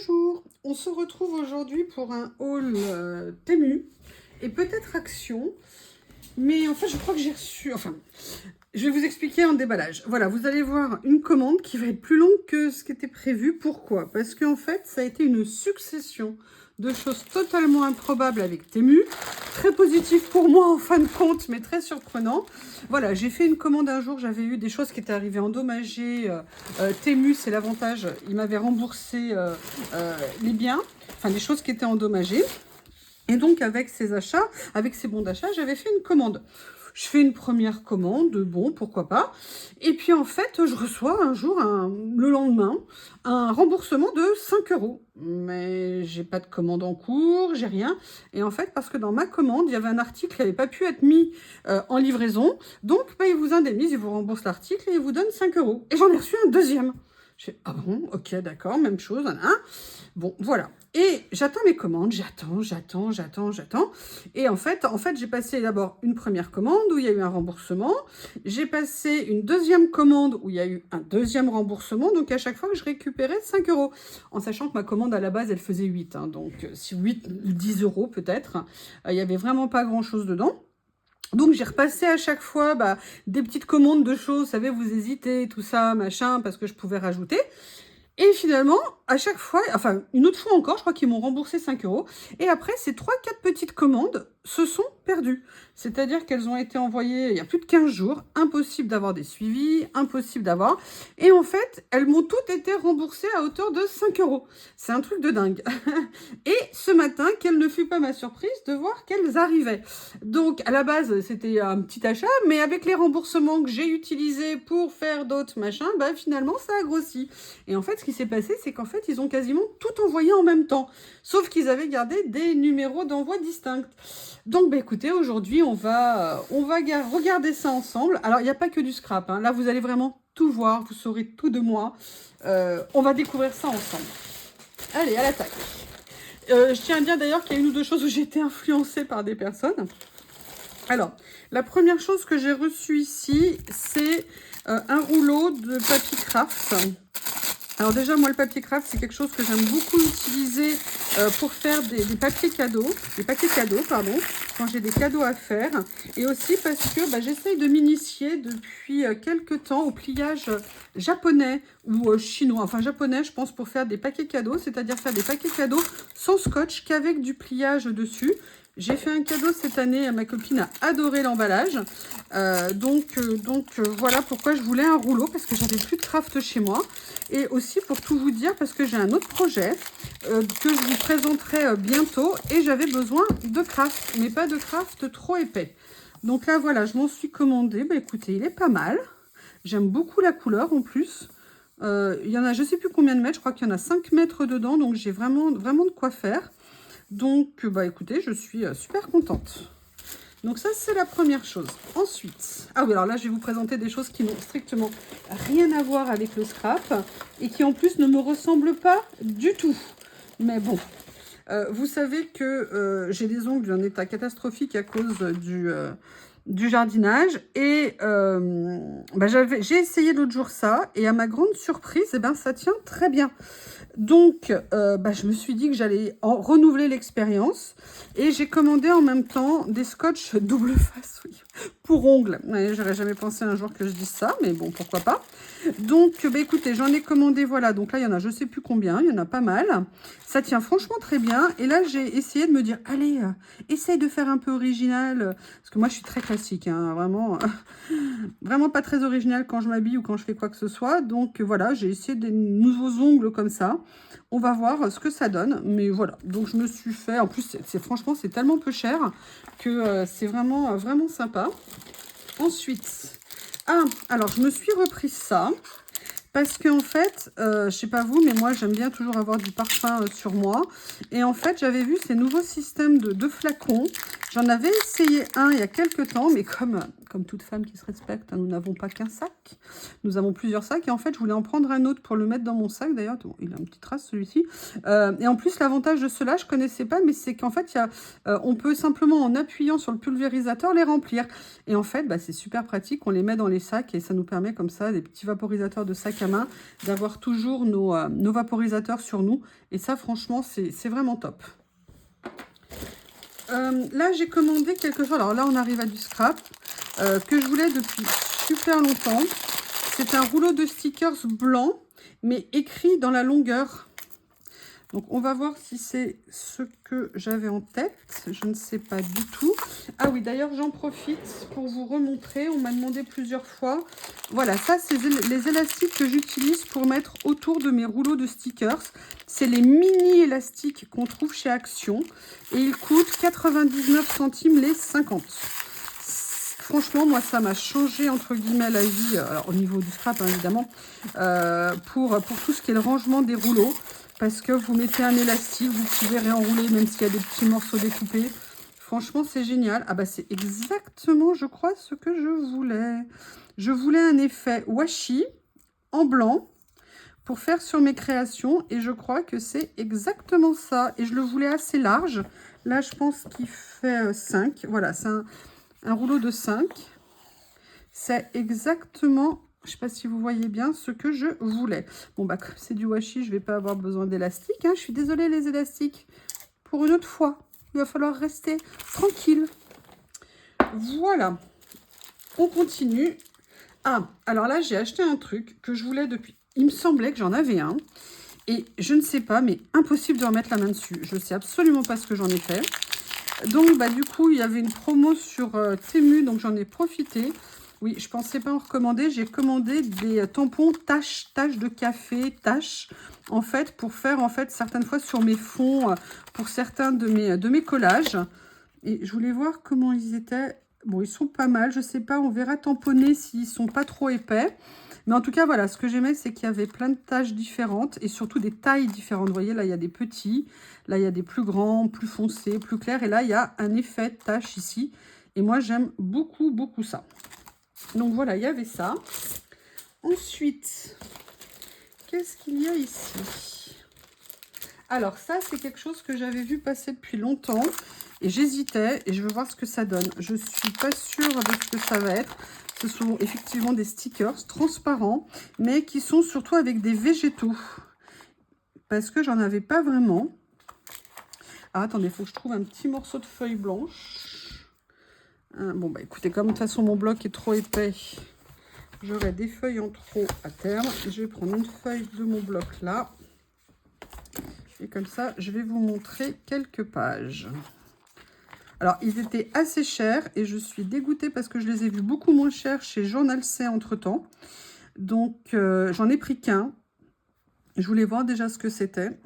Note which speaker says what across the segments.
Speaker 1: Bonjour, on se retrouve aujourd'hui pour un haul Temu et peut-être Action, mais en fait je crois que j'ai reçu, je vais vous expliquer en déballage. Voilà, vous allez voir une commande qui va être plus longue que ce qui était prévu. Pourquoi? Parce qu'en fait ça a été une succession de choses totalement improbables avec Temu, très positif pour moi en fin de compte, mais très surprenant. Voilà, j'ai fait une commande un jour, j'avais eu des choses qui étaient arrivées endommagées. Temu, c'est l'avantage, il m'avait remboursé les biens, enfin des choses qui étaient endommagées. Et donc avec ces achats, avec ces bons d'achat, j'avais fait une commande. Je fais une première commande, bon, pourquoi pas. Et puis en fait, je reçois un jour, le lendemain, un remboursement de 5 €. Mais j'ai pas de commande en cours, j'ai rien. Et en fait, parce que dans ma commande, il y avait un article qui n'avait pas pu être mis en livraison. Donc, il vous indemnise, il vous rembourse l'article et il vous donne 5 €. Et j'en ai reçu un deuxième. Je fais, ah bon, ok, d'accord, même chose, hein. Bon, voilà. Et j'attends mes commandes, j'attends. Et en fait j'ai passé d'abord une première commande où il y a eu un remboursement. J'ai passé une deuxième commande où il y a eu un deuxième remboursement. Donc, à chaque fois que je récupérais 5 €. En sachant que ma commande, à la base, elle faisait 8. Hein, donc, si 8 ou 10 € peut-être. Il n'y avait vraiment pas grand-chose dedans. Donc, j'ai repassé à chaque fois des petites commandes de choses. Vous savez, vous hésitez, tout ça, machin, parce que je pouvais rajouter. Et finalement, à chaque fois, enfin une autre fois encore, je crois qu'ils m'ont remboursé 5 €. Et après, ces 3-4 petites commandes se sont perdues. C'est-à-dire qu'elles ont été envoyées il y a plus de 15 jours. Impossible d'avoir des suivis, impossible d'avoir. Et en fait, elles m'ont toutes été remboursées à hauteur de 5 €. C'est un truc de dingue. Et ce matin, quelle ne fut pas ma surprise de voir qu'elles arrivaient. Donc, à la base, c'était un petit achat, mais avec les remboursements que j'ai utilisés pour faire d'autres machins, finalement, ça a grossi. Et en fait, ce qui s'est passé, c'est qu'en fait, ils ont quasiment tout envoyé en même temps. Sauf qu'ils avaient gardé des numéros d'envoi distincts. Donc, écoutez, aujourd'hui, on va regarder ça ensemble. Alors, il n'y a pas que du scrap. Hein. Là, vous allez vraiment tout voir. Vous saurez tout de moi. On va découvrir ça ensemble. Allez, à l'attaque. Je tiens à dire d'ailleurs qu'il y a une ou deux choses où j'ai été influencée par des personnes. Alors, la première chose que j'ai reçue ici, c'est un rouleau de papier craft. Alors déjà, moi, le papier craft, c'est quelque chose que j'aime beaucoup utiliser pour faire des papiers cadeaux, quand j'ai des cadeaux à faire. Et aussi parce que j'essaye de m'initier depuis quelques temps au pliage japonais ou chinois. Enfin, japonais, je pense, pour faire des paquets cadeaux, c'est-à-dire faire des paquets cadeaux sans scotch, qu'avec du pliage dessus. J'ai fait un cadeau cette année, ma copine a adoré l'emballage. Voilà pourquoi je voulais un rouleau, parce que j'avais plus de craft chez moi. Et aussi pour tout vous dire, parce que j'ai un autre projet que je vous présenterai bientôt. Et j'avais besoin de craft, mais pas de craft trop épais. Donc là, voilà, je m'en suis commandé. Écoutez, il est pas mal. J'aime beaucoup la couleur en plus. Il y en a, je sais plus combien de mètres, je crois qu'il y en a 5 mètres dedans. Donc j'ai vraiment de quoi faire. Donc, écoutez, je suis super contente. Donc ça, c'est la première chose. Ensuite, ah oui, alors là, je vais vous présenter des choses qui n'ont strictement rien à voir avec le scrap et qui, en plus, ne me ressemblent pas du tout. Mais bon, vous savez que j'ai des ongles d'un état catastrophique à cause du jardinage. Et j'ai essayé l'autre jour ça. Et à ma grande surprise, ça tient très bien. Donc, je me suis dit que j'allais renouveler l'expérience. Et j'ai commandé en même temps des scotch double face, oui, pour ongles. Ouais, j'aurais jamais pensé un jour que je dise ça, mais bon, pourquoi pas. Donc, écoutez, j'en ai commandé, voilà. Donc là, il y en a, je sais plus combien, il y en a pas mal. Ça tient franchement très bien. Et là, j'ai essayé de me dire, allez, essaye de faire un peu original. Parce que moi, je suis très classique, hein, vraiment, vraiment pas très original quand je m'habille ou quand je fais quoi que ce soit. Donc, voilà, j'ai essayé des nouveaux ongles comme ça. On va voir ce que ça donne. Mais voilà, donc je me suis fait... En plus, franchement, c'est tellement peu cher que c'est vraiment sympa. Ensuite, alors, je me suis repris ça. Parce qu'en fait, je sais pas vous, mais moi, j'aime bien toujours avoir du parfum sur moi. Et en fait, j'avais vu ces nouveaux systèmes de flacons. J'en avais essayé un il y a quelques temps, mais comme comme toute femme qui se respecte, hein, nous n'avons pas qu'un sac. Nous avons plusieurs sacs. Et en fait, je voulais en prendre un autre pour le mettre dans mon sac. D'ailleurs, il a une petite trace, celui-ci. Et en plus, l'avantage de cela, je ne connaissais pas, mais c'est qu'en fait, on peut simplement, en appuyant sur le pulvérisateur, les remplir. Et en fait, bah, c'est super pratique. On les met dans les sacs et ça nous permet comme ça, des petits vaporisateurs de sac à main, d'avoir toujours nos vaporisateurs sur nous. Et ça, franchement, c'est vraiment top. Là, j'ai commandé quelque chose. Alors là, on arrive à du scrap que je voulais depuis super longtemps. C'est un rouleau de stickers blanc, mais écrit dans la longueur. Donc, on va voir si c'est ce que j'avais en tête. Je ne sais pas du tout. Ah oui, d'ailleurs, j'en profite pour vous remontrer. On m'a demandé plusieurs fois. Voilà, ça, c'est les élastiques que j'utilise pour mettre autour de mes rouleaux de stickers. C'est les mini élastiques qu'on trouve chez Action. Et ils coûtent 99 centimes les 50. Franchement, moi, ça m'a changé, entre guillemets, la vie. Alors, au niveau du scrap, hein, évidemment. Pour tout ce qui est le rangement des rouleaux. Parce que vous mettez un élastique, vous pouvez réenrouler même s'il y a des petits morceaux découpés. Franchement, c'est génial. Ah bah c'est exactement, je crois, ce que je voulais. Je voulais un effet washi en blanc pour faire sur mes créations. Et je crois que c'est exactement ça. Et je le voulais assez large. Là, je pense qu'il fait 5. Voilà, c'est un rouleau de 5. C'est exactement... Je ne sais pas si vous voyez bien ce que je voulais. Bon, bah, comme c'est du washi, je ne vais pas avoir besoin d'élastique. Hein. Je suis désolée, les élastiques. Pour une autre fois, il va falloir rester tranquille. Voilà. On continue. Ah, alors là, j'ai acheté un truc que je voulais depuis... Il me semblait que j'en avais un. Et je ne sais pas, mais impossible de remettre la main dessus. Je ne sais absolument pas ce que j'en ai fait. Donc, bah, du coup, il y avait une promo sur Temu, donc j'en ai profité. Oui, je ne pensais pas en recommander. J'ai commandé des tampons taches de café, taches, en fait, pour faire, en fait, certaines fois sur mes fonds, pour certains de mes collages. Et je voulais voir comment ils étaient. Bon, ils sont pas mal, je sais pas, on verra tamponner s'ils sont pas trop épais. Mais en tout cas, voilà, ce que j'aimais, c'est qu'il y avait plein de taches différentes et surtout des tailles différentes. Vous voyez, là, il y a des petits, là, il y a des plus grands, plus foncés, plus clairs. Et là, il y a un effet de tache ici. Et moi, j'aime beaucoup, beaucoup ça. Donc voilà, il y avait ça. Ensuite, qu'est-ce qu'il y a ici? Alors ça, c'est quelque chose que j'avais vu passer depuis longtemps. Et j'hésitais et je veux voir ce que ça donne. Je ne suis pas sûre de ce que ça va être. Ce sont effectivement des stickers transparents, mais qui sont surtout avec des végétaux. Parce que j'en avais pas vraiment. Ah, attendez, il faut que je trouve un petit morceau de feuille blanche. Bon, bah écoutez, comme de toute façon mon bloc est trop épais, j'aurai des feuilles en trop à terme. Je vais prendre une feuille de mon bloc là. Et comme ça, je vais vous montrer quelques pages. Alors, ils étaient assez chers et je suis dégoûtée parce que je les ai vus beaucoup moins chers chez Journal C entre-temps. Donc, j'en ai pris qu'un. Je voulais voir déjà ce que c'était.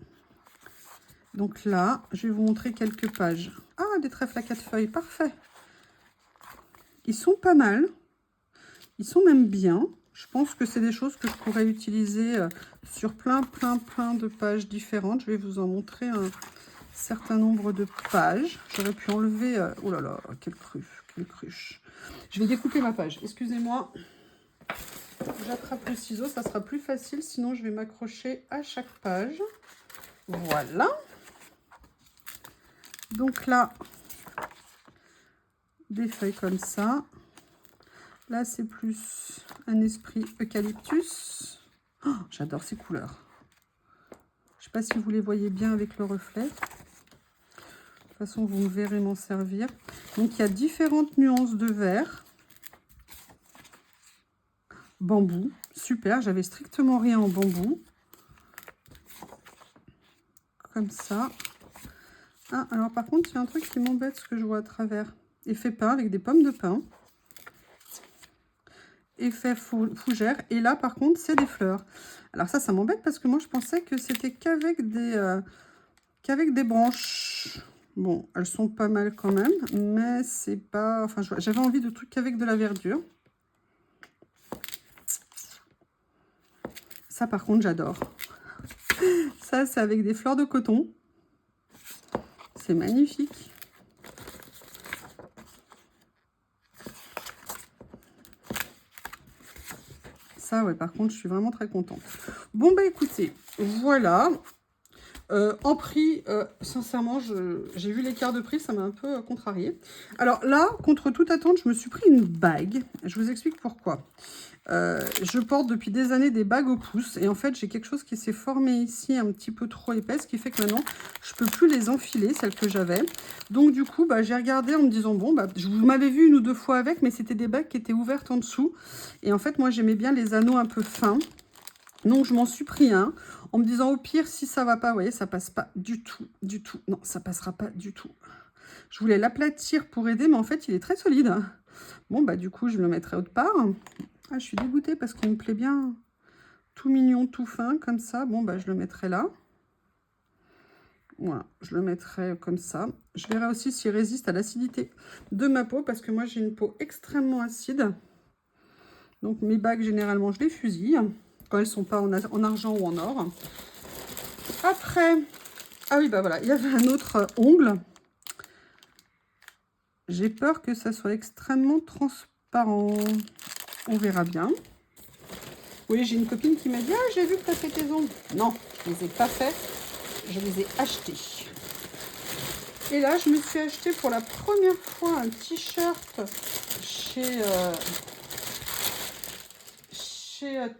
Speaker 1: Donc là, je vais vous montrer quelques pages. Ah, des trèfles à 4 feuilles, parfait. Ils sont pas mal. Ils sont même bien. Je pense que c'est des choses que je pourrais utiliser sur plein de pages différentes. Je vais vous en montrer un certain nombre de pages. J'aurais pu enlever... oh là là, quelle cruche, quelle cruche. Je vais découper ma page. Excusez-moi. J'attrape le ciseau, ça sera plus facile. Sinon, je vais m'accrocher à chaque page. Voilà. Donc là, des feuilles comme ça. Là, c'est plus un esprit eucalyptus. Oh, j'adore ces couleurs. Je ne sais pas si vous les voyez bien avec le reflet. De toute façon, vous me verrez m'en servir. Donc, il y a différentes nuances de vert. Bambou, super. J'avais strictement rien en bambou. Comme ça. Ah, alors par contre, il y a un truc qui m'embête, ce que je vois à travers. Effet pain avec des pommes de pin. Effet fougère. Et là, par contre, c'est des fleurs. Alors ça m'embête parce que moi, je pensais que c'était qu'avec des branches. Bon, elles sont pas mal quand même, mais c'est pas... Enfin, j'avais envie de trucs avec de la verdure. Ça, par contre, j'adore. Ça, c'est avec des fleurs de coton. C'est magnifique. ça, ouais, par contre, je suis vraiment très contente. Bon, bah écoutez, voilà. En prix, sincèrement, j'ai vu l'écart de prix, ça m'a un peu contrarié. Alors là, contre toute attente, je me suis pris une bague. Je vous explique pourquoi. Je porte depuis des années des bagues au pouce et en fait j'ai quelque chose qui s'est formé ici un petit peu trop épais, ce qui fait que maintenant je peux plus les enfiler, celles que j'avais. Donc du coup bah, j'ai regardé en me disant bon bah vous m'avez vu une ou deux fois avec, mais c'était des bagues qui étaient ouvertes en dessous et en fait moi j'aimais bien les anneaux un peu fins. Donc je m'en suis pris un en me disant au pire si ça va pas, vous voyez ça passe pas du tout, non ça passera pas du tout. Je voulais l'aplatir pour aider mais en fait il est très solide. Bon bah du coup je le mettrai autre part. Ah, je suis dégoûtée parce qu'il me plaît bien tout mignon, tout fin, comme ça. Bon, bah, je le mettrai là. Voilà, je le mettrai comme ça. Je verrai aussi s'il résiste à l'acidité de ma peau, parce que moi, j'ai une peau extrêmement acide. Donc, mes bagues, généralement, je les fusille quand elles ne sont pas en argent ou en or. Après, ah oui, bah voilà, il y avait un autre ongle. J'ai peur que ça soit extrêmement transparent. On verra bien. Oui, j'ai une copine qui m'a dit « Ah, j'ai vu que tu as fait tes ongles. » Non, je ne les ai pas faits, je les ai achetés. Et là, je me suis acheté pour la première fois un t-shirt chez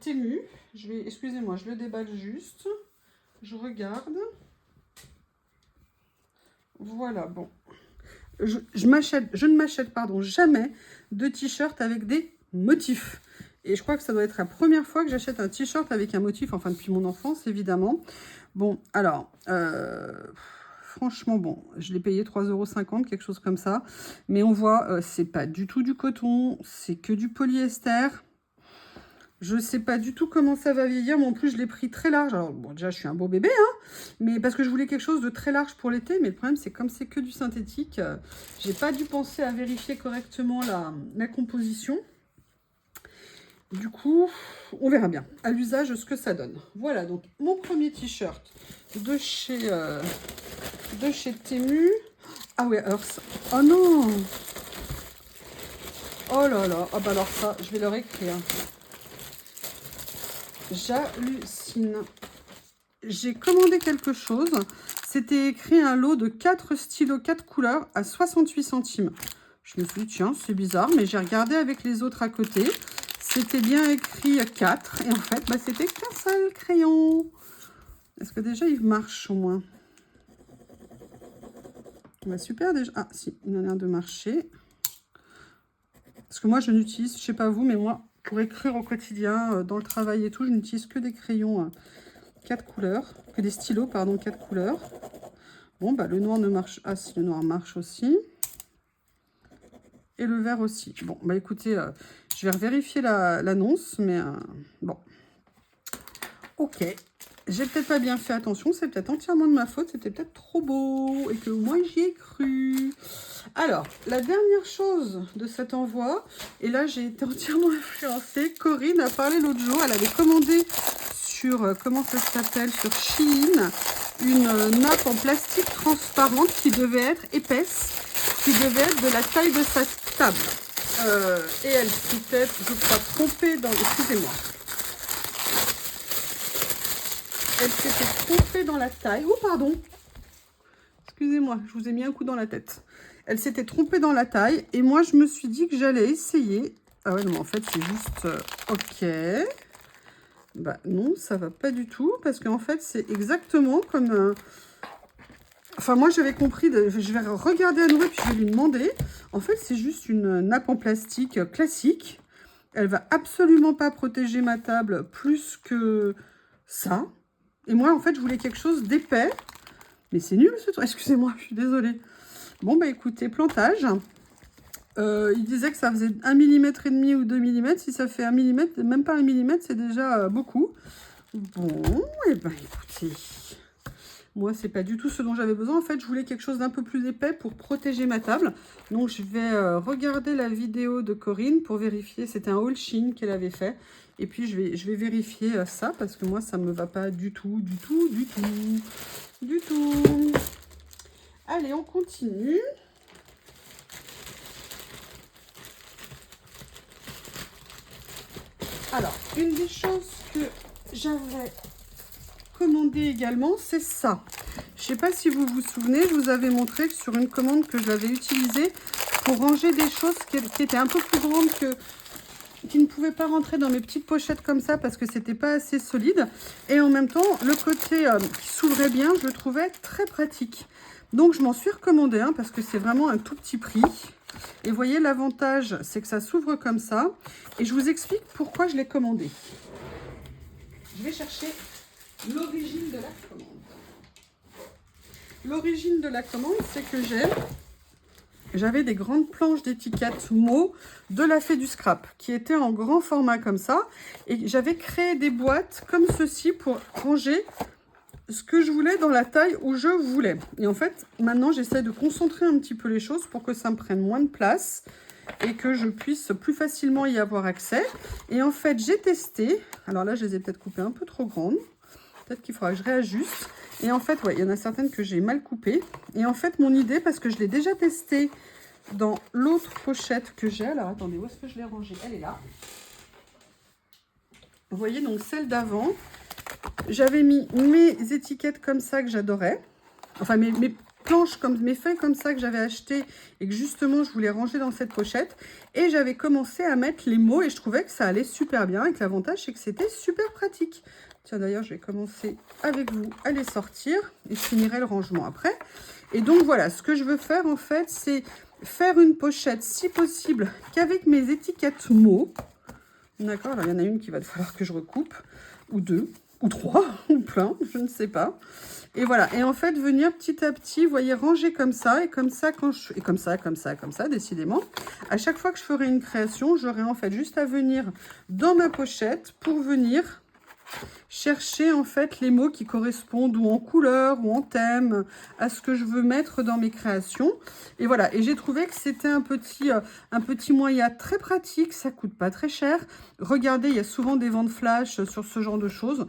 Speaker 1: Temu. Excusez-moi, je le déballe juste. Je regarde. Voilà, bon. Je ne m'achète jamais de t-shirt avec des motifs. Et je crois que ça doit être la première fois que j'achète un t-shirt avec un motif, enfin depuis mon enfance, évidemment. Bon, alors, franchement, bon, je l'ai payé 3,50 €, quelque chose comme ça. Mais on voit, c'est pas du tout du coton, c'est que du polyester. Je sais pas du tout comment ça va vieillir, mais en plus, je l'ai pris très large. Alors, bon, déjà, je suis un beau bébé, hein, mais parce que je voulais quelque chose de très large pour l'été. Mais le problème, c'est comme c'est que du synthétique, j'ai pas dû penser à vérifier correctement la composition. Du coup, on verra bien à l'usage ce que ça donne. Voilà, donc mon premier t-shirt de chez Temu. Ah ouais, alors ça... Oh non! Oh là là, ah bah alors ça, je vais leur écrire. J'hallucine. J'ai commandé quelque chose. C'était écrit un lot de 4 stylos 4 couleurs à 68 centimes. Je me suis dit, tiens, c'est bizarre, mais j'ai regardé avec les autres à côté. C'était bien écrit 4. Et en fait, bah, c'était qu'un seul crayon. Est-ce que déjà, il marche au moins? Bah, super déjà. Ah, si, il a l'air de marcher. Parce que moi, je n'utilise, je sais pas vous, mais moi, pour écrire au quotidien, dans le travail et tout, je n'utilise que des crayons 4 couleurs. Que des stylos, pardon, 4 couleurs. Bon, bah, le noir ne marche... Ah, si, le noir marche aussi. Et le vert aussi. Bon, bah, écoutez, je vais vérifier l'annonce, mais bon. Ok. J'ai peut-être pas bien fait attention, c'est peut-être entièrement de ma faute, c'était peut-être trop beau et que moi j'y ai cru. Alors, la dernière chose de cet envoi, et là j'ai été entièrement influencée, Corinne a parlé l'autre jour, elle avait commandé sur, comment ça s'appelle, sur Shein, une nappe en plastique transparente qui devait être épaisse, qui devait être de la taille de sa table. Et elle s'était, je crois, trompée dans... Excusez-moi. Elle s'était trompée dans la taille. Oh, pardon. Excusez-moi, je vous ai mis un coup dans la tête. Elle s'était trompée dans la taille. Et moi, je me suis dit que j'allais essayer. Ah ouais, non, en fait, c'est juste... ok. Bah non, ça va pas du tout. Parce qu'en fait, c'est exactement comme... Enfin, moi, j'avais compris... Je vais regarder à nouveau, puis je vais lui demander. En fait, c'est juste une nappe en plastique classique. Elle va absolument pas protéger ma table plus que ça. Et moi, en fait, je voulais quelque chose d'épais. Mais c'est nul, ce truc. Excusez-moi, je suis désolée. Bon, bah écoutez, plantage. Il disait que ça faisait 1,5 mm ou 2 mm. Si ça fait 1 mm, même pas 1 mm, c'est déjà beaucoup. Bon, et ben écoutez. Moi, c'est pas du tout ce dont j'avais besoin. En fait, je voulais quelque chose d'un peu plus épais pour protéger ma table. Donc, je vais regarder la vidéo de Corinne pour vérifier. C'était un haul Shein qu'elle avait fait. Et puis, je vais vérifier ça parce que moi, ça me va pas du tout, du tout, du tout, du tout. Allez, on continue. Alors, une des choses que j'avais commandé également, c'est ça. Je ne sais pas si vous vous souvenez, je vous avais montré que sur une commande que j'avais utilisée pour ranger des choses qui étaient un peu plus grandes qui ne pouvaient pas rentrer dans mes petites pochettes comme ça parce que c'était pas assez solide. Et en même temps, le côté qui s'ouvrait bien, je le trouvais très pratique. Donc, je m'en suis recommandé un parce que c'est vraiment un tout petit prix. Et vous voyez, l'avantage, c'est que ça s'ouvre comme ça. Et je vous explique pourquoi je l'ai commandé. Je vais chercher l'origine de la commande. L'origine de la commande, c'est que j'avais des grandes planches d'étiquettes mots de la Fée du Scrap qui étaient en grand format comme ça. Et j'avais créé des boîtes comme ceci pour ranger ce que je voulais dans la taille où je voulais. Et en fait, maintenant, j'essaie de concentrer un petit peu les choses pour que ça me prenne moins de place et que je puisse plus facilement y avoir accès. Et en fait, j'ai testé. Alors là, je les ai peut-être coupées un peu trop grandes. Peut-être qu'il faudra que je réajuste. Et en fait, ouais, il y en a certaines que j'ai mal coupées. Et en fait, mon idée, parce que je l'ai déjà testé dans l'autre pochette que j'ai. Alors, attendez, où est-ce que je l'ai rangée? Elle est là. Vous voyez, donc celle d'avant. J'avais mis mes étiquettes comme ça que j'adorais. Enfin, mes planches, mes feuilles comme ça que j'avais achetées et que justement, je voulais ranger dans cette pochette. Et j'avais commencé à mettre les mots et je trouvais que ça allait super bien. Et que l'avantage, c'est que c'était super pratique. Tiens, d'ailleurs, je vais commencer avec vous à les sortir et je finirai le rangement après. Et donc, voilà, ce que je veux faire, en fait, c'est faire une pochette, si possible, qu'avec mes étiquettes mots. D'accord, alors il y en a une qu'il va falloir que je recoupe, ou deux, ou trois, ou plein, je ne sais pas. Et voilà, et en fait, venir petit à petit, vous voyez, ranger comme ça, et comme ça, et comme ça, décidément. À chaque fois que je ferai une création, j'aurai en fait juste à venir dans ma pochette pour venir chercher en fait les mots qui correspondent ou en couleur ou en thème à ce que je veux mettre dans mes créations. Et voilà, et j'ai trouvé que c'était un petit moyen très pratique, ça coûte pas très cher. Regardez, il y a souvent des ventes flash sur ce genre de choses.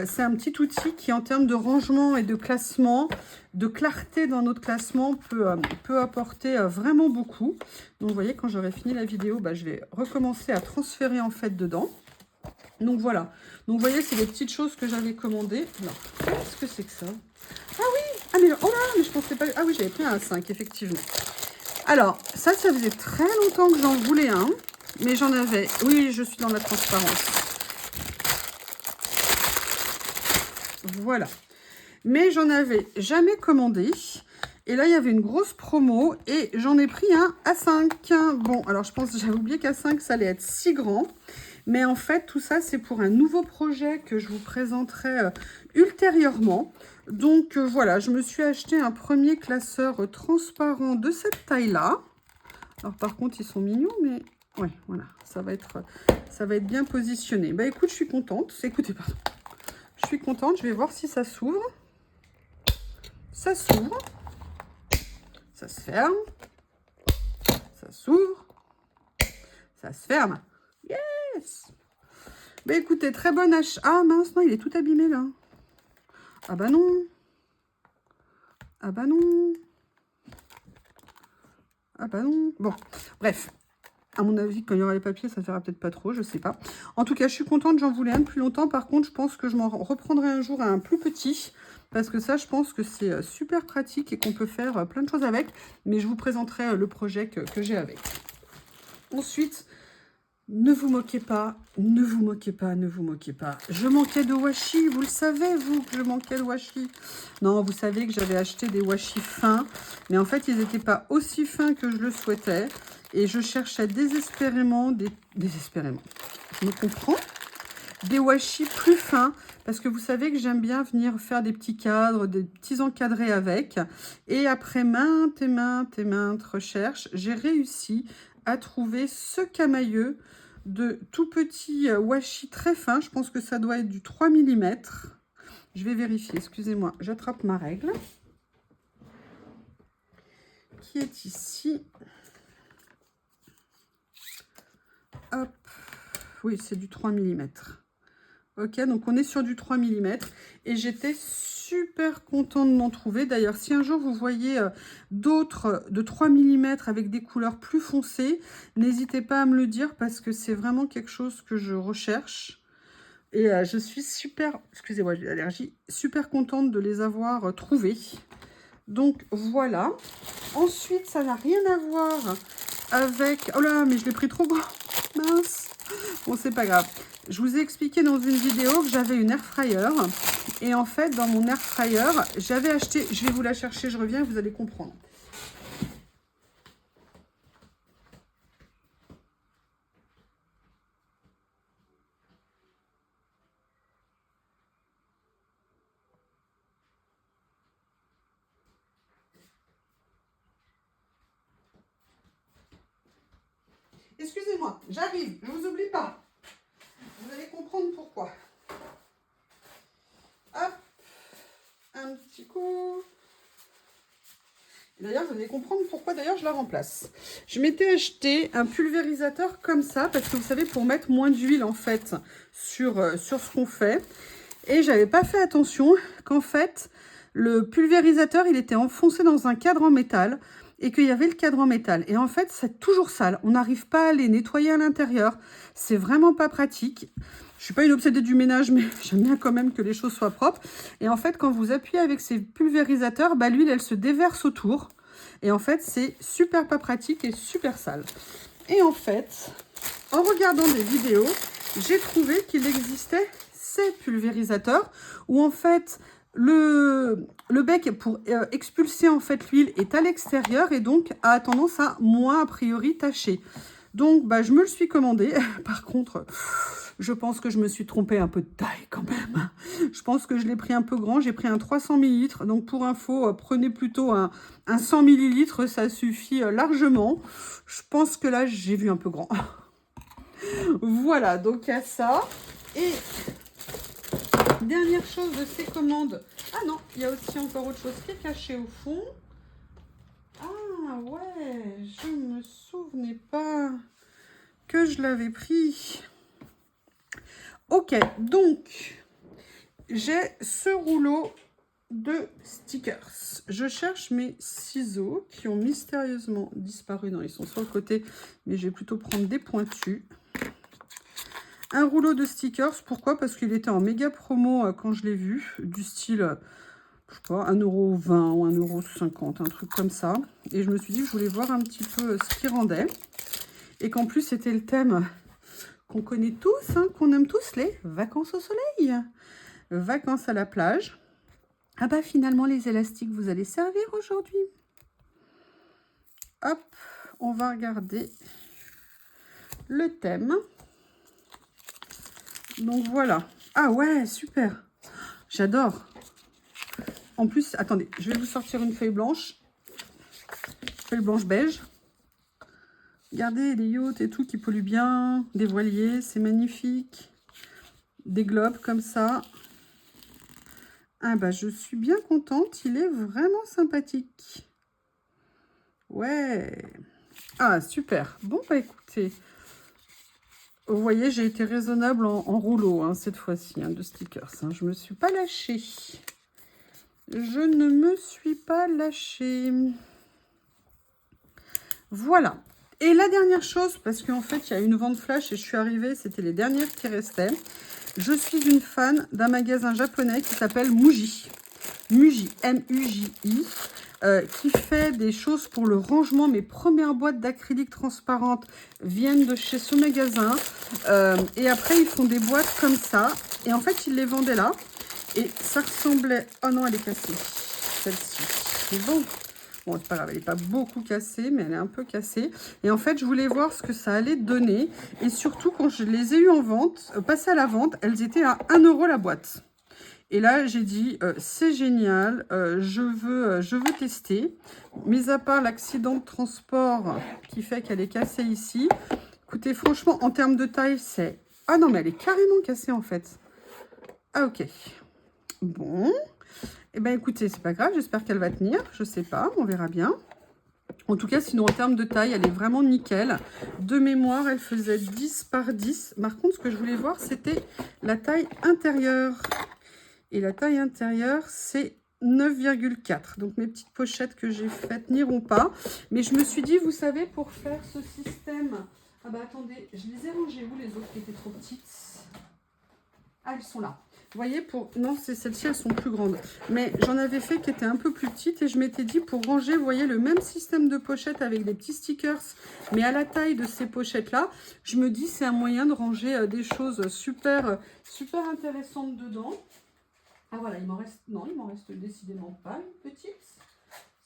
Speaker 1: C'est un petit outil qui en termes de rangement et de classement, de clarté dans notre classement peut apporter vraiment beaucoup. Donc vous voyez, quand j'aurai fini la vidéo, je vais recommencer à transférer en fait dedans. Donc voilà, donc vous voyez, c'est les petites choses que j'avais commandées. Alors, qu'est-ce que c'est que ça? Ah oui, ah mais oh là, mais je pensais pas. Ah oui, j'avais pris un 5, effectivement. Alors, ça faisait très longtemps que j'en voulais un, mais j'en avais. Oui, je suis dans la transparence. Voilà. Mais j'en avais jamais commandé. Et là, il y avait une grosse promo et j'en ai pris un A5. Bon, alors je pense que j'avais oublié qu'A5, ça allait être si grand. Mais en fait, tout ça, c'est pour un nouveau projet que je vous présenterai ultérieurement. Donc voilà, je me suis acheté un premier classeur transparent de cette taille-là. Alors par contre, ils sont mignons, mais ouais, voilà, ça va être bien positionné. Bah écoute, je suis contente. Écoutez, pardon. Je suis contente, je vais voir si ça s'ouvre. Ça s'ouvre. Ça se ferme. Ça s'ouvre. Ça se ferme. Yes! Bah écoutez, très bonne achat. Ah mince, non, il est tout abîmé là. Ah bah non. Ah bah non. Ah bah non. Bon, bref. À mon avis, quand il y aura les papiers, ça ne fera peut-être pas trop, je sais pas. En tout cas, je suis contente, j'en voulais un depuis longtemps. Par contre, je pense que je m'en reprendrai un jour à un plus petit. Parce que ça, je pense que c'est super pratique et qu'on peut faire plein de choses avec. Mais je vous présenterai le projet que j'ai avec. Ensuite, ne vous moquez pas, ne vous moquez pas, ne vous moquez pas. Je manquais de washi, vous le savez, vous, que je manquais de washi. Non, vous savez que j'avais acheté des washi fins. Mais en fait, ils n'étaient pas aussi fins que je le souhaitais. Et je cherchais désespérément, je me comprends, des washi plus fins, parce que vous savez que j'aime bien venir faire des petits cadres, des petits encadrés avec. Et après maintes et maintes et maintes recherches, j'ai réussi à trouver ce camailleux de tout petit washi très fin. Je pense que ça doit être du 3 mm. Je vais vérifier, excusez-moi, j'attrape ma règle. Qui est ici. Hop. Oui, c'est du 3 mm. Ok, donc on est sur du 3 mm. Et j'étais super contente de m'en trouver. D'ailleurs, si un jour vous voyez d'autres de 3 mm avec des couleurs plus foncées, n'hésitez pas à me le dire parce que c'est vraiment quelque chose que je recherche. Et je suis super, excusez-moi, j'ai l'allergie, super contente de les avoir trouvés. Donc voilà. Ensuite, ça n'a rien à voir avec... Oh là, mais je l'ai pris trop gros. Mince. Bon, c'est pas grave. Je vous ai expliqué dans une vidéo que j'avais une air fryer. Et en fait, dans mon air fryer, j'avais acheté... Je vais vous la chercher, je reviens, vous allez comprendre. Excusez-moi, j'arrive, je vous oublie pas. Vous allez comprendre pourquoi. Hop, un petit coup. D'ailleurs, vous allez comprendre pourquoi d'ailleurs je la remplace. Je m'étais acheté un pulvérisateur comme ça, parce que vous savez, pour mettre moins d'huile en fait sur ce qu'on fait. Et j'avais pas fait attention qu'en fait, le pulvérisateur, il était enfoncé dans un cadre en métal et qu'il y avait le cadre en métal. Et en fait, c'est toujours sale. On n'arrive pas à les nettoyer à l'intérieur. C'est vraiment pas pratique. Je suis pas une obsédée du ménage, mais j'aime bien quand même que les choses soient propres. Et en fait, quand vous appuyez avec ces pulvérisateurs, bah, l'huile, elle se déverse autour. Et en fait, c'est super pas pratique et super sale. Et en fait, en regardant des vidéos, j'ai trouvé qu'il existait ces pulvérisateurs où en fait le bec pour expulser en fait l'huile est à l'extérieur et donc a tendance à moins a priori tacher. Donc bah, je me le suis commandé. Par contre, je pense que je me suis trompée un peu de taille quand même. Je pense que je l'ai pris un peu grand. J'ai pris un 300 ml. Donc pour info, prenez plutôt un 100 ml. Ça suffit largement. Je pense que là, j'ai vu un peu grand. Voilà, donc il y a ça. Et dernière chose de ces commandes. Ah non, il y a aussi encore autre chose qui est caché au fond. Ah ouais, je me souvenais pas que je l'avais pris. Ok, donc j'ai ce rouleau de stickers. Je cherche mes ciseaux qui ont mystérieusement disparu. Non, ils sont sur le côté, mais je vais plutôt prendre des pointus. Un rouleau de stickers, pourquoi? Parce qu'il était en méga promo quand je l'ai vu, du style, je sais pas, 1,20 € ou 1,50 €, un truc comme ça. Et je me suis dit que je voulais voir un petit peu ce qu'il rendait. Et qu'en plus, c'était le thème qu'on connaît tous, hein, qu'on aime tous, les vacances au soleil. Vacances à la plage. Ah bah finalement, les élastiques, vous allez servir aujourd'hui. Hop, on va regarder le thème. Donc voilà. Ah ouais, super. J'adore. En plus, attendez, je vais vous sortir une feuille blanche. Feuille blanche beige. Regardez les yachts et tout qui polluent bien. Des voiliers, c'est magnifique. Des globes comme ça. Ah bah je suis bien contente. Il est vraiment sympathique. Ouais. Ah super. Bon bah écoutez. Vous voyez, j'ai été raisonnable en rouleau hein, cette fois-ci, hein, de stickers. Hein. Je ne me suis pas lâchée. Je ne me suis pas lâchée. Voilà. Et la dernière chose, parce qu'en fait, il y a une vente flash et je suis arrivée, c'était les dernières qui restaient. Je suis une fan d'un magasin japonais qui s'appelle Muji. Muji, M-U-J-I. Qui fait des choses pour le rangement. Mes premières boîtes d'acrylique transparente viennent de chez ce magasin. Et après, ils font des boîtes comme ça. Et en fait, ils les vendaient là. Et ça ressemblait... Oh non, elle est cassée. Celle-ci. C'est bon. Bon, c'est pas grave, elle n'est pas beaucoup cassée, mais elle est un peu cassée. Et en fait, je voulais voir ce que ça allait donner. Et surtout, quand je les ai eues en vente, passées à la vente, elles étaient à 1 € la boîte. Et là, j'ai dit, c'est génial, je veux tester. Mis à part l'accident de transport qui fait qu'elle est cassée ici. Écoutez, franchement, en termes de taille, c'est... Ah non, mais elle est carrément cassée, en fait. Ah, ok. Bon. Eh bien, écoutez, c'est pas grave, j'espère qu'elle va tenir. Je sais pas, on verra bien. En tout cas, sinon, en termes de taille, elle est vraiment nickel. De mémoire, elle faisait 10 par 10. Par contre, ce que je voulais voir, c'était la taille intérieure. Et la taille intérieure, c'est 9,4. Donc, mes petites pochettes que j'ai faites n'iront pas. Mais je me suis dit, vous savez, pour faire ce système... Ah bah attendez, je les ai rangées où les autres qui étaient trop petites? Ah, elles sont là. Vous voyez, pour... Non, c'est celles-ci, elles sont plus grandes. Mais j'en avais fait qui étaient un peu plus petites. Et je m'étais dit, pour ranger, vous voyez, le même système de pochette avec des petits stickers, mais à la taille de ces pochettes-là, je me dis, c'est un moyen de ranger des choses super, super intéressantes dedans. Ah voilà, il m'en reste... Non, il m'en reste décidément pas une petite.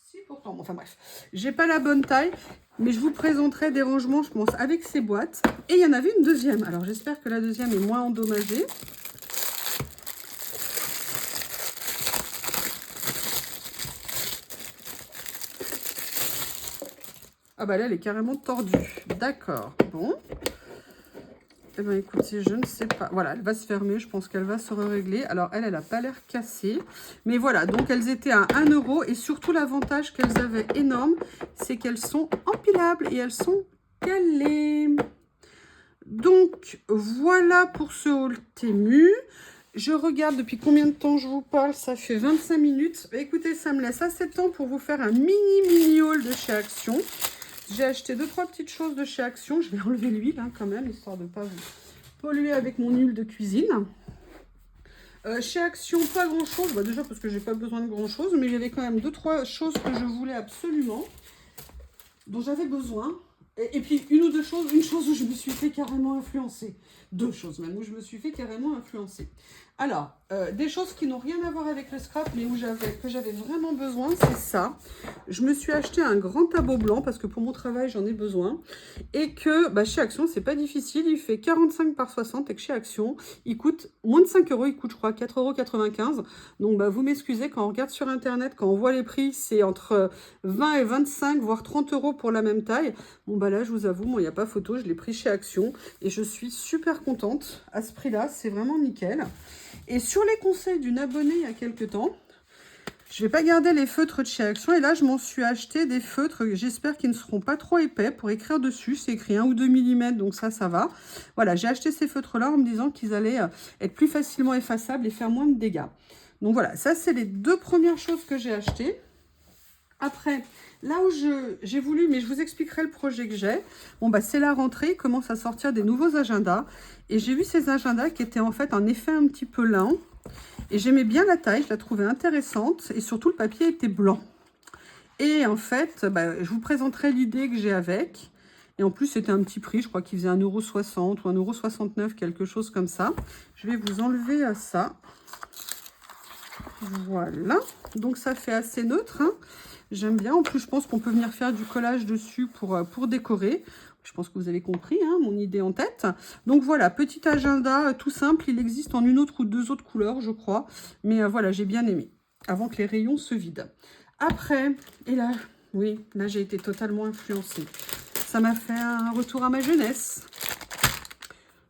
Speaker 1: Si, pourtant. Enfin bref, j'ai pas la bonne taille. Mais je vous présenterai des rangements, je pense, avec ces boîtes. Et il y en avait une deuxième. Alors, j'espère que la deuxième est moins endommagée. Ah bah là, elle est carrément tordue. D'accord. Bon. Eh bien, écoutez, je ne sais pas. Voilà, elle va se fermer. Je pense qu'elle va se régler. Alors, elle n'a pas l'air cassée. Mais voilà, donc elles étaient à 1 €. Et surtout, l'avantage qu'elles avaient énorme, c'est qu'elles sont empilables et elles sont calées. Donc, voilà pour ce haul Temu. Je regarde depuis combien de temps je vous parle. Ça fait 25 minutes. Écoutez, ça me laisse assez de temps pour vous faire un mini haul de chez Action. J'ai acheté 2-3 petites choses de chez Action. Je vais enlever l'huile hein, quand même, histoire de ne pas vous polluer avec mon huile de cuisine. Chez Action, pas grand-chose. Bah, déjà parce que j'ai pas besoin de grand-chose. Mais il y avait quand même 2-3 choses que je voulais absolument. Dont j'avais besoin. Et puis une ou deux choses. Une chose où je me suis fait carrément influencer. 2 choses même où je me suis fait carrément influencer. Alors, des choses qui n'ont rien à voir avec le scrap, mais que j'avais vraiment besoin, c'est ça. Je me suis acheté un grand tableau blanc, parce que pour mon travail, j'en ai besoin. Et que bah, chez Action, c'est pas difficile. Il fait 45 par 60, et que chez Action, il coûte moins de 5 €. Il coûte, je crois, 4,95 €. Donc, bah, vous m'excusez, quand on regarde sur Internet, quand on voit les prix, c'est entre 20 et 25, voire 30 € pour la même taille. Bon, bah là, je vous avoue, moi, il n'y a pas photo. Je l'ai pris chez Action. Et je suis super contente à ce prix-là. C'est vraiment nickel. Et sur les conseils d'une abonnée il y a quelques temps, je ne vais pas garder les feutres de chez Action. Et là, je m'en suis acheté des feutres, j'espère qu'ils ne seront pas trop épais pour écrire dessus. C'est écrit 1 ou 2 mm, donc ça va. Voilà, j'ai acheté ces feutres-là en me disant qu'ils allaient être plus facilement effaçables et faire moins de dégâts. Donc voilà, ça, c'est les 2 premières choses que j'ai achetées. Après, là où j'ai voulu, mais je vous expliquerai le projet que j'ai. Bon, bah, c'est la rentrée, il commence à sortir des nouveaux agendas. Et j'ai vu ces agendas qui étaient en fait en effet un petit peu lin. Et j'aimais bien la taille, je la trouvais intéressante. Et surtout, le papier était blanc. Et en fait, bah, je vous présenterai l'idée que j'ai avec. Et en plus, c'était un petit prix, je crois qu'il faisait 1,60 € ou 1,69 €, quelque chose comme ça. Je vais vous enlever à ça. Voilà. Donc, ça fait assez neutre, hein. J'aime bien. En plus, je pense qu'on peut venir faire du collage dessus pour décorer. Je pense que vous avez compris hein, mon idée en tête. Donc voilà, petit agenda tout simple. Il existe en une autre ou 2 autres couleurs, je crois. Mais voilà, j'ai bien aimé. Avant que les rayons se vident. Après, et là, oui, là j'ai été totalement influencée. Ça m'a fait un retour à ma jeunesse.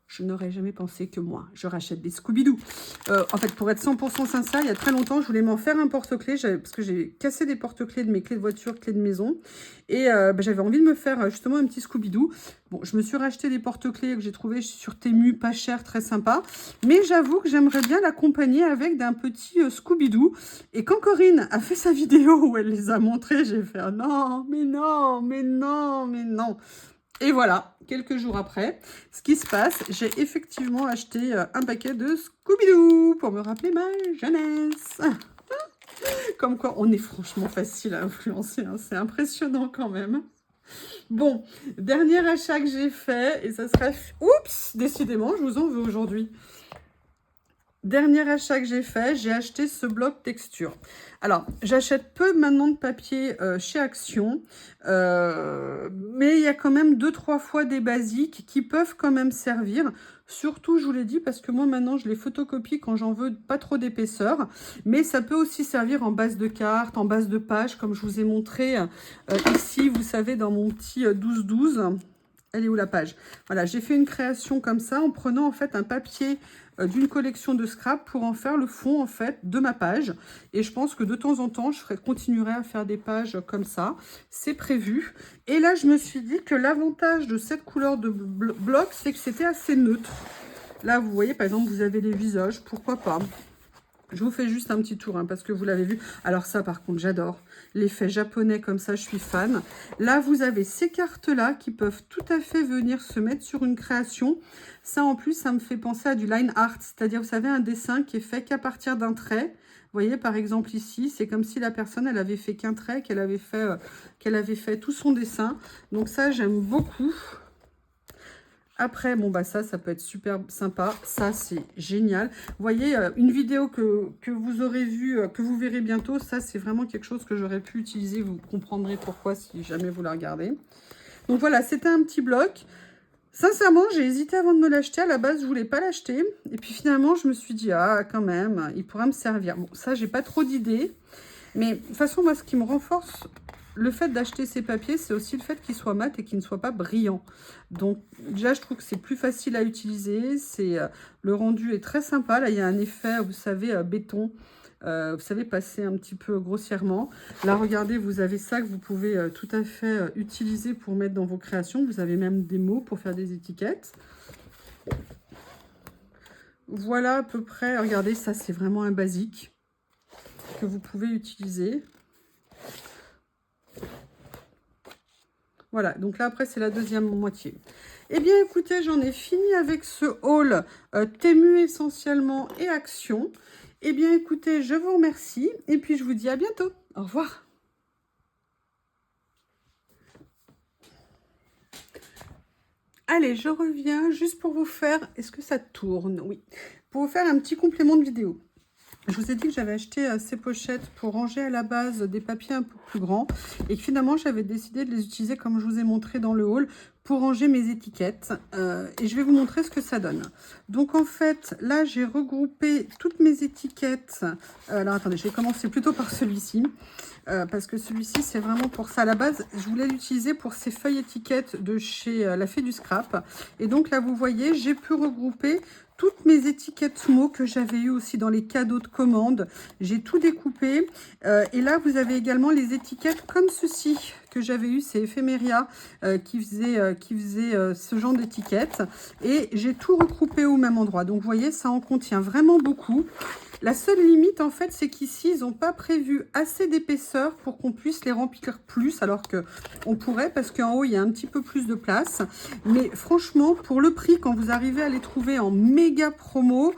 Speaker 1: Je n'aurais jamais pensé que moi, je rachète des Scooby-Doo. En fait, pour être 100% sincère, il y a très longtemps, je voulais m'en faire un porte-clés parce que j'ai cassé des porte-clés de mes clés de voiture, clés de maison. Et bah, j'avais envie de me faire justement un petit Scooby-Doo. Bon, je me suis racheté des porte-clés que j'ai trouvé sur Temu, pas cher, très sympa. Mais j'avoue que j'aimerais bien l'accompagner avec d'un petit Scooby-Doo. Et quand Corinne a fait sa vidéo où elle les a montrés, j'ai fait ah, non, mais non, mais non, mais non. Et voilà, quelques jours après, ce qui se passe, j'ai effectivement acheté un paquet de Scooby-Doo pour me rappeler ma jeunesse. Comme quoi, on est franchement facile à influencer, hein, c'est impressionnant quand même. Bon, dernier achat que j'ai fait, et ça serait... Oups, décidément, je vous en veux aujourd'hui. Dernier achat que j'ai fait, j'ai acheté ce bloc texture. Alors, j'achète peu maintenant de papier chez Action, mais il y a quand même 2-3 fois des basiques qui peuvent quand même servir. Surtout, je vous l'ai dit, parce que moi maintenant, je les photocopie quand j'en veux pas trop d'épaisseur. Mais ça peut aussi servir en base de carte, en base de page, comme je vous ai montré ici, vous savez, dans mon petit 12-12. Elle est où la page? Voilà, j'ai fait une création comme ça en prenant en fait un papier d'une collection de scrap pour en faire le fond, en fait, de ma page. Et je pense que de temps en temps, continuerai à faire des pages comme ça. C'est prévu. Et là, je me suis dit que l'avantage de cette couleur de bloc, c'est que c'était assez neutre. Là, vous voyez, par exemple, vous avez les visages, pourquoi pas. Je vous fais juste un petit tour, hein, parce que vous l'avez vu. Alors ça, par contre, j'adore. L'effet japonais comme ça, je suis fan. Là, vous avez ces cartes-là qui peuvent tout à fait venir se mettre sur une création. Ça, en plus, ça me fait penser à du line art. C'est-à-dire, vous savez, un dessin qui est fait qu'à partir d'un trait. Vous voyez, par exemple, ici, c'est comme si la personne, elle avait fait qu'un trait, qu'elle avait fait tout son dessin. Donc ça, j'aime beaucoup. Après, bon, bah ça peut être super sympa. Ça, c'est génial. Vous voyez, une vidéo que vous aurez vue, que vous verrez bientôt, ça, c'est vraiment quelque chose que j'aurais pu utiliser. Vous comprendrez pourquoi si jamais vous la regardez. Donc voilà, c'était un petit bloc. Sincèrement, j'ai hésité avant de me l'acheter. À la base, je ne voulais pas l'acheter. Et puis finalement, je me suis dit, ah, quand même, il pourra me servir. Bon, ça, j'ai pas trop d'idées. Mais de toute façon, moi, ce qui me renforce le fait d'acheter ces papiers, c'est aussi le fait qu'ils soient mat et qu'ils ne soient pas brillants. Donc, déjà, je trouve que c'est plus facile à utiliser. Le rendu est très sympa. Là, il y a un effet, vous savez, béton. Vous savez, passer un petit peu grossièrement. Là, regardez, vous avez ça que vous pouvez tout à fait utiliser pour mettre dans vos créations. Vous avez même des mots pour faire des étiquettes. Voilà à peu près. Regardez, ça, c'est vraiment un basique que vous pouvez utiliser. Voilà, donc là, après, c'est la deuxième moitié. Eh bien, écoutez, j'en ai fini avec ce haul Temu essentiellement et Action. Eh bien, écoutez, je vous remercie et puis je vous dis à bientôt. Au revoir. Allez, je reviens juste pour vous faire... Est-ce que ça tourne? Oui. Pour vous faire un petit complément de vidéo. Je vous ai dit que j'avais acheté ces pochettes pour ranger à la base des papiers un peu plus grands et que finalement j'avais décidé de les utiliser comme je vous ai montré dans le haul pour ranger mes étiquettes et je vais vous montrer ce que ça donne. Donc en fait là j'ai regroupé toutes mes étiquettes. Alors attendez, je vais commencer plutôt par celui-ci parce que celui-ci c'est vraiment pour ça. À la base je voulais l'utiliser pour ces feuilles étiquettes de chez La Fée du Scrap et donc là vous voyez j'ai pu regrouper toutes mes étiquettes mots que j'avais eu aussi dans les cadeaux de commande. J'ai tout découpé. Et là, vous avez également les étiquettes comme ceci que j'avais eu. C'est Ephemeria qui faisait ce genre d'étiquettes. Et j'ai tout regroupé au même endroit. Donc, vous voyez, ça en contient vraiment beaucoup. La seule limite, en fait, c'est qu'ici, ils n'ont pas prévu assez d'épaisseur pour qu'on puisse les remplir plus, alors qu'on pourrait, parce qu'en haut, il y a un petit peu plus de place. Mais franchement, pour le prix, quand vous arrivez à les trouver en méga promo,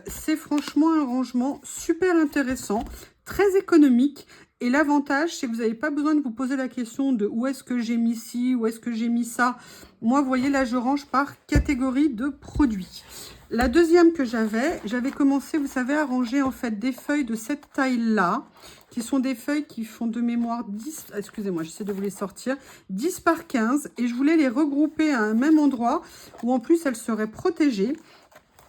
Speaker 1: c'est franchement un rangement super intéressant, très économique. Et l'avantage, c'est que vous n'avez pas besoin de vous poser la question de où est-ce que j'ai mis ci, où est-ce que j'ai mis ça. Moi, vous voyez, là, je range par catégorie de produits. La deuxième que j'avais commencé, vous savez, à ranger en fait des feuilles de cette taille-là, qui sont des feuilles qui font de mémoire 10, excusez-moi, j'essaie de vous les sortir, 10 par 15, et je voulais les regrouper à un même endroit, où en plus elles seraient protégées.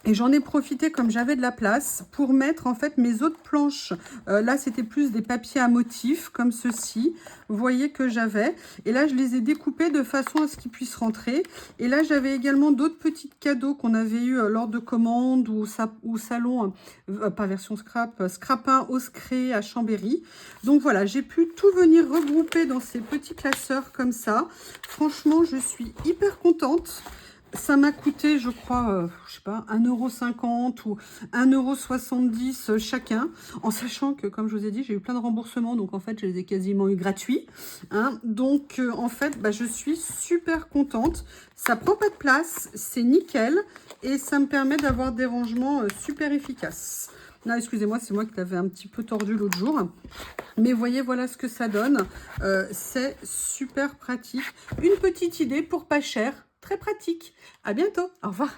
Speaker 1: Et j'en ai profité, comme j'avais de la place, pour mettre en fait mes autres planches. Là, c'était plus des papiers à motifs, comme ceci. Vous voyez que j'avais. Et là, je les ai découpés de façon à ce qu'ils puissent rentrer. Et là, j'avais également d'autres petits cadeaux qu'on avait eu lors de commandes ou salon, pas version scrap, scrapin Oscré à Chambéry. Donc voilà, j'ai pu tout venir regrouper dans ces petits classeurs comme ça. Franchement, je suis hyper contente. Ça m'a coûté, je crois, je sais pas, 1,50 € ou 1,70 € chacun, en sachant que, comme je vous ai dit, j'ai eu plein de remboursements, donc en fait, je les ai quasiment eu gratuits. Hein. Donc, en fait, bah, je suis super contente. Ça prend pas de place, c'est nickel, et ça me permet d'avoir des rangements super efficaces. Là, excusez-moi, c'est moi qui l'avais un petit peu tordu l'autre jour. Mais voyez, voilà ce que ça donne. C'est super pratique. Une petite idée pour pas cher. Très pratique. À bientôt. Au revoir.